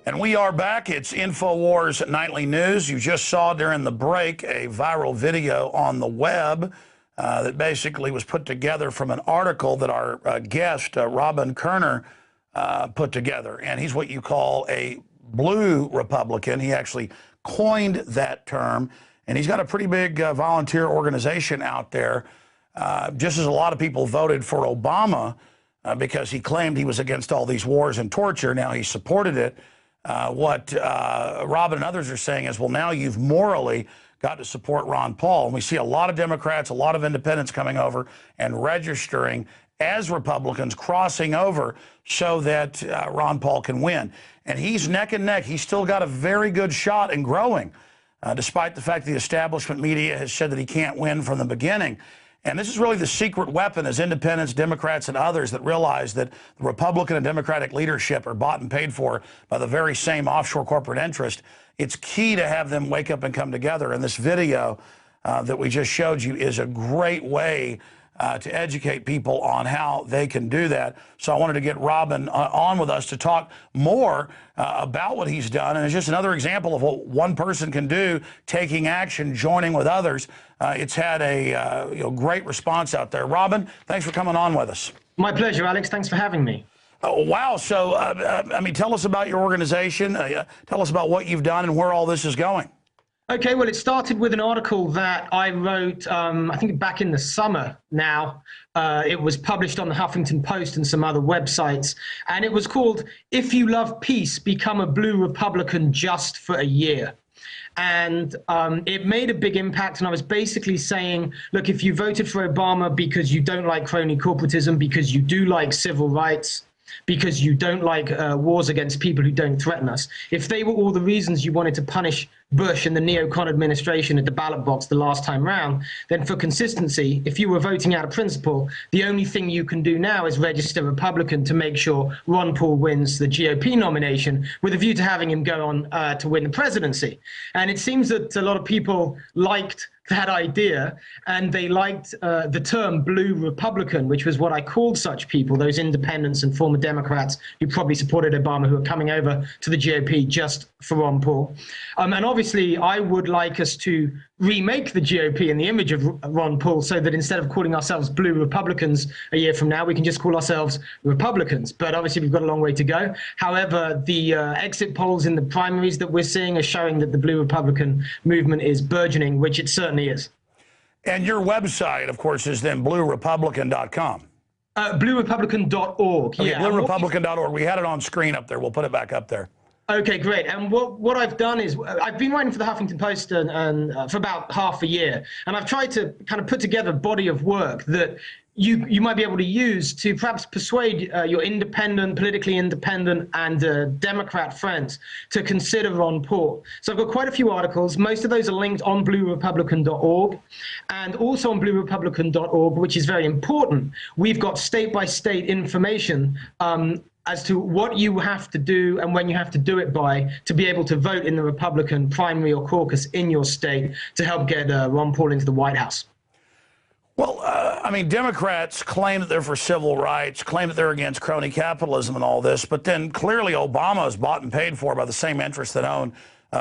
And we are back. It's InfoWars Nightly News. You just saw during the break a viral video on the web that basically was put together from an article that our guest, Robin Kerner, put together. And he's what you call a blue Republican. He actually coined that term. And he's got a pretty big volunteer organization out there, just as a lot of people voted for Obama because he claimed he was against all these wars and torture. Now he supported it. What Robin and others are saying is, well, now you've morally got to support Ron Paul. And we see a lot of Democrats, a lot of independents coming over and registering as Republicans, crossing over so that Ron Paul can win. And he's neck and neck. He's still got a very good shot and growing, despite the fact the establishment media has said that he can't win from the beginning. And this is really the secret weapon as independents, Democrats, and others that realize that the Republican and Democratic leadership are bought and paid for by the very same offshore corporate interest. It's key to have them wake up and come together. And this video that we just showed you is a great way to educate people on how they can do that. So I wanted to get Robin on with us to talk more about what he's done. And it's just another example of what one person can do, taking action, joining with others. It's had a great response out there. Robin, thanks for coming on with us. My pleasure, Alex. Thanks for having me. Oh, wow. So, I mean, tell us about your organization. Tell us about what you've done and where all this is going. Okay, well, it started with an article that I wrote, I think back in the summer now. It was published on the Huffington Post and some other websites. And it was called, "If You Love Peace, Become a Blue Republican Just for a Year." And it made a big impact. And I was basically saying, look, if you voted for Obama because you don't like crony corporatism, because you do like civil rights, because you don't like wars against people who don't threaten us, if they were all the reasons you wanted to punish Bush and the neocon administration at the ballot box the last time round, then for consistency, if you were voting out of principle, the only thing you can do now is register Republican to make sure Ron Paul wins the GOP nomination with a view to having him go on to win the presidency. And it seems that a lot of people liked that idea, and they liked the term blue Republican, which was what I called such people, those independents and former Democrats who probably supported Obama, who are coming over to the GOP just for Ron Paul. And obviously, I would like us to remake the GOP in the image of Ron Paul so that instead of calling ourselves blue Republicans a year from now, we can just call ourselves Republicans. But obviously, we've got a long way to go. However, the exit polls in the primaries that we're seeing are showing that the blue Republican movement is burgeoning, which it certainly is. And your website, of course, is then bluerepublican.com. Bluerepublican.org. Okay, yeah. Bluerepublican.org. We had it on screen up there. We'll put it back up there. Okay, great. And what I've done is I've been writing for the Huffington Post and for about half a year, and I've tried to kind of put together a body of work that you might be able to use to perhaps persuade your independent, politically independent, and Democrat friends to consider Ron Paul. So I've got quite a few articles. Most of those are linked on bluerepublican.org, and also on bluerepublican.org, which is very important. We've got state-by-state information as to what you have to do and when you have to do it by to be able to vote in the Republican primary or caucus in your state to help get Ron Paul into the White House. Well, I mean, Democrats claim that they're for civil rights, claim that they're against crony capitalism and all this, but then clearly Obama is bought and paid for by the same interests that own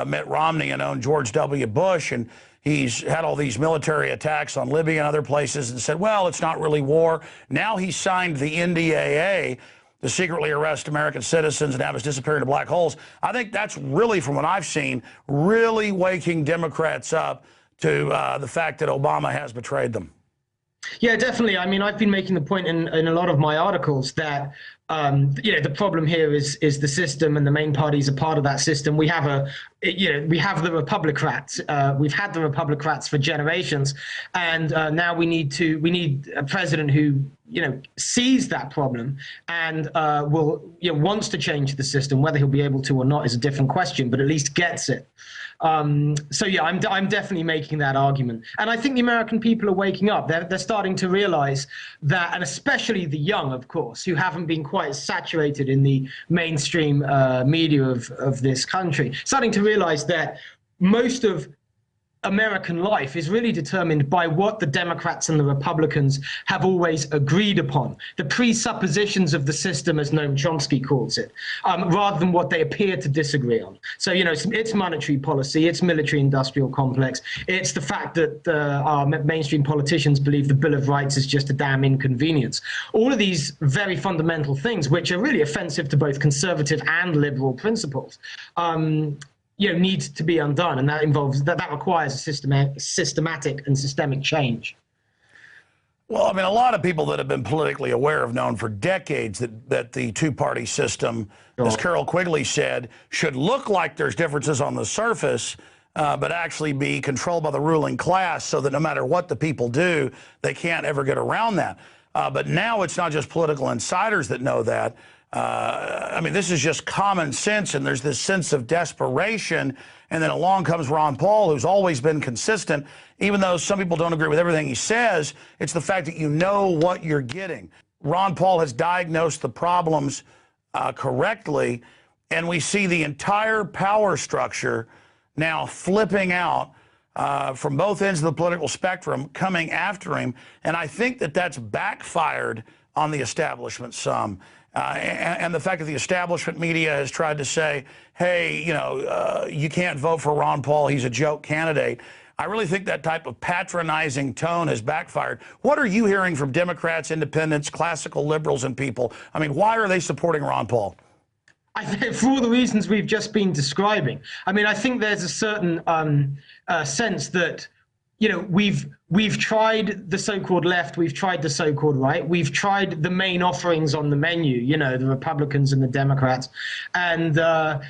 Mitt Romney and own George W. Bush, and he's had all these military attacks on Libya and other places and said, well, it's not really war. Now he signed the NDAA to secretly arrest American citizens and have us disappear into black holes. I think that's really, from what I've seen, really waking Democrats up to the fact that Obama has betrayed them. Yeah, definitely. I mean, I've been making the point in a lot of my articles that, the problem here is the system, and the main parties are part of that system. We have we have the Republicrats. We've had the Republicrats for generations, and now we need a president who sees that problem and wants to change the system. Whether he'll be able to or not is a different question, but at least gets it. So yeah, I'm definitely making that argument, and I think the American people are waking up. They're starting to realize that, and especially the young, of course, who haven't been quite saturated in the mainstream media of this country, starting to realize that most of American life is really determined by what the Democrats and the Republicans have always agreed upon, the presuppositions of the system, as Noam Chomsky calls it, rather than what they appear to disagree on. So, you know, it's monetary policy, it's military-industrial complex, it's the fact that our mainstream politicians believe the Bill of Rights is just a damn inconvenience. All of these very fundamental things, which are really offensive to both conservative and liberal principles, you know, needs to be undone, and that requires a systematic and systemic change. Well, I mean, a lot of people that have been politically aware have known for decades that the two-party system, as Carroll Quigley said, should look like there's differences on the surface, but actually be controlled by the ruling class, so that no matter what the people do, they can't ever get around that. But now it's not just political insiders that know that. I mean, this is just common sense, and there's this sense of desperation. And then along comes Ron Paul, who's always been consistent. Even though some people don't agree with everything he says, it's the fact that you know what you're getting. Ron Paul has diagnosed the problems correctly, and we see the entire power structure now flipping out from both ends of the political spectrum, coming after him. And I think that that's backfired on the establishment some. And the fact that the establishment media has tried to say, hey, you know, you can't vote for Ron Paul, he's a joke candidate. I really think that type of patronizing tone has backfired. What are you hearing from Democrats, independents, classical liberals, and people? I mean, why are they supporting Ron Paul? I think for all the reasons we've just been describing. I mean, I think there's a certain sense that, you know, we've tried the so-called left, we've tried the so-called right, we've tried the main offerings on the menu, you know, the Republicans and the Democrats, and that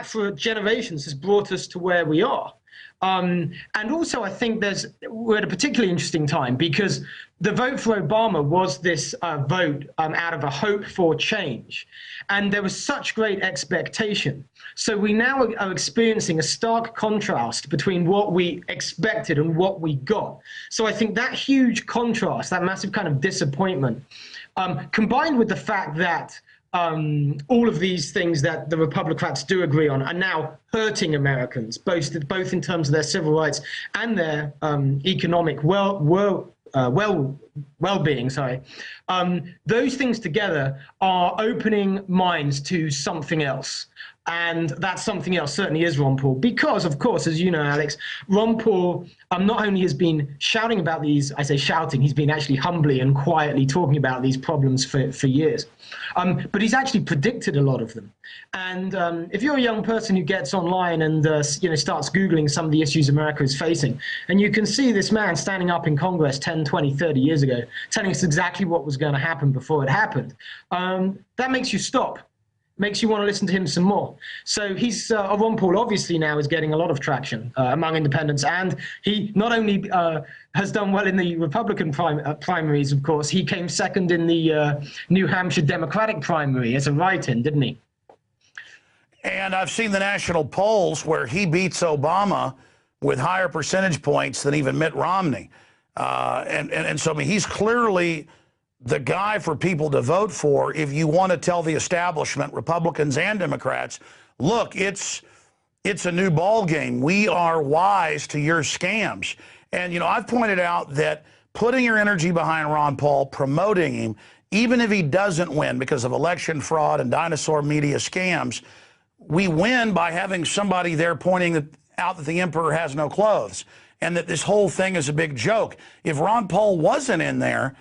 for generations has brought us to where we are. And also, I think we're at a particularly interesting time, because the vote for Obama was this vote out of a hope for change. And there was such great expectation. So we now are experiencing a stark contrast between what we expected and what we got. So I think that huge contrast, that massive kind of disappointment, combined with the fact that all of these things that the Republicans do agree on are now hurting Americans, both in terms of their civil rights and their economic well-being. Those things together are opening minds to something else. And that something else certainly is Ron Paul, because, of course, as you know, Alex, Ron Paul not only has been shouting about these, I say shouting, he's been actually humbly and quietly talking about these problems for years. But he's actually predicted a lot of them. And if you're a young person who gets online and you know, starts Googling some of the issues America is facing, and you can see this man standing up in Congress 10, 20, 30 years ago, telling us exactly what was going to happen before it happened, that makes you stop. Makes you want to listen to him some more. So Ron Paul obviously now is getting a lot of traction among independents, and he not only has done well in the Republican primaries, of course, he came second in the New Hampshire Democratic primary as a write-in, didn't he? And I've seen the national polls where he beats Obama with higher percentage points than even Mitt Romney. And so, I mean, he's clearly the guy for people to vote for if you want to tell the establishment, Republicans and Democrats, look, it's a new ball game. We are wise to your scams. And, you know, I've pointed out that putting your energy behind Ron Paul, promoting him, even if he doesn't win because of election fraud and dinosaur media scams, we win by having somebody there pointing out that the emperor has no clothes and that this whole thing is a big joke. If Ron Paul wasn't in there,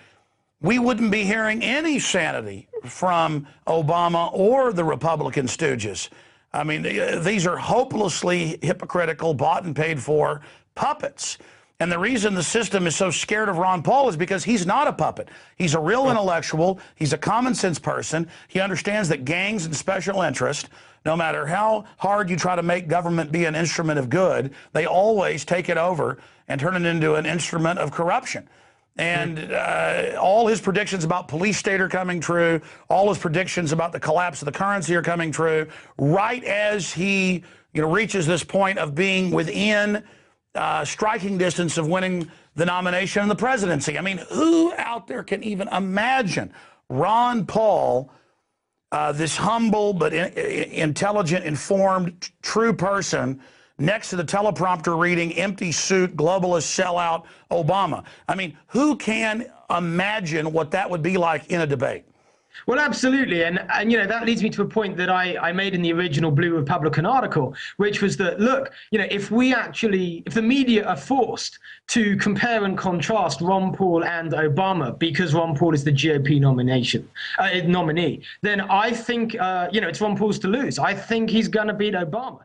we wouldn't be hearing any sanity from Obama or the Republican stooges. I mean, these are hopelessly hypocritical, bought and paid for puppets. And the reason the system is so scared of Ron Paul is because he's not a puppet. He's a real intellectual. He's a common sense person. He understands that gangs and special interest, no matter how hard you try to make government be an instrument of good, they always take it over and turn it into an instrument of corruption. And all his predictions about police state are coming true. All his predictions about the collapse of the currency are coming true. Right as he, you know, reaches this point of being within striking distance of winning the nomination and the presidency. I mean, who out there can even imagine Ron Paul, this humble but intelligent, informed, true person, next to the teleprompter reading empty suit, globalist sellout, Obama. I mean, who can imagine what that would be like in a debate? Well, absolutely. And you know, that leads me to a point that I made in the original Blue Republican article, which was that, look, you know, if the media are forced to compare and contrast Ron Paul and Obama because Ron Paul is the GOP nominee, then I think, you know, it's Ron Paul's to lose. I think he's going to beat Obama.